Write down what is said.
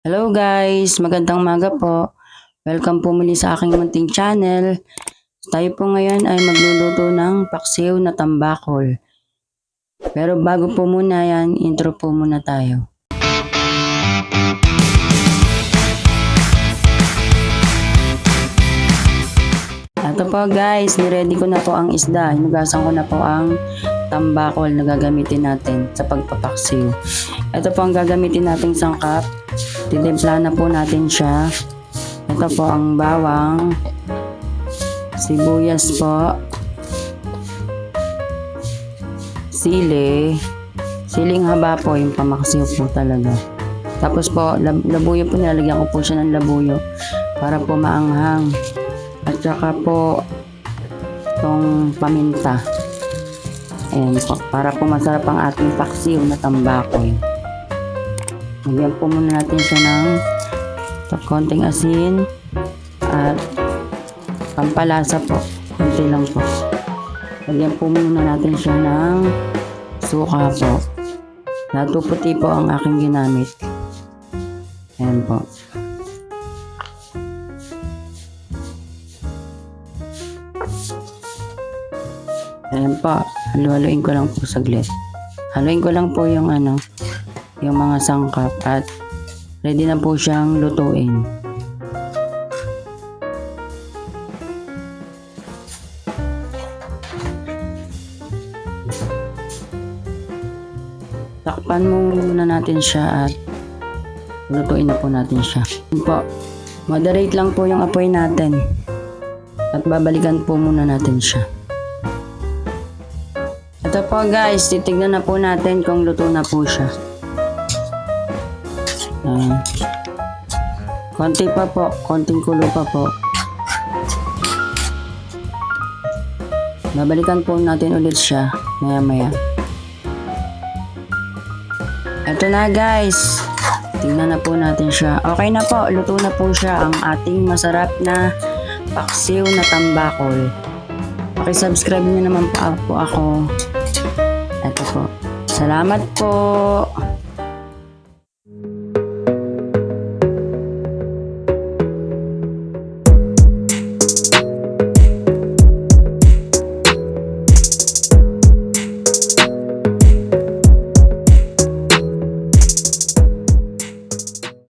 Hello guys, magandang umaga po. Welcome po muli sa aking munting channel. Tayo po ngayon ay magluluto ng paksiw na tambakol. Pero bago po muna yan, intro po muna tayo. Ito po guys, niready ko na po ang isda. Hinugasan ko na po ang tambakol na gagamitin natin sa pagpapaksiw. Ito po ang gagamitin nating sangkap. Titimpla na po natin siya. Ito po ang bawang, sibuyas po, siling haba po, yung pamaksiw po talaga. Tapos po, labuyo po, nilalagyan ko po siya ng labuyo para po maanghang. At saka po, itong paminta. Ayan po, para po masarap ang ating paksiw na tambakol. Lagyan po muna natin siya ng konting asin at pampalasa po. Konti lang po. Lagyan po muna natin siya ng suka po. Lato puti po ang aking ginamit. Ayan po. Ayan po. Halu-haluin ko lang po saglit. Haluin ko lang po yung yung mga sangkap at ready na po siyang lutuin. Takpan muna natin siya at lutuin na po natin siya. Po, moderate lang po yung apoy natin at babalikan po muna natin siya. Ito po guys, titignan na po natin kung luto na po siya. Konti pa po, konting kulo pa po. Babalikan po natin ulit siya maya-maya. Ito na guys, tingnan na po natin siya. Okay na po, luto na po siya ang ating masarap na paksiw na tambakol. Pakisubscribe niyo naman po ako. Ito po. Salamat po.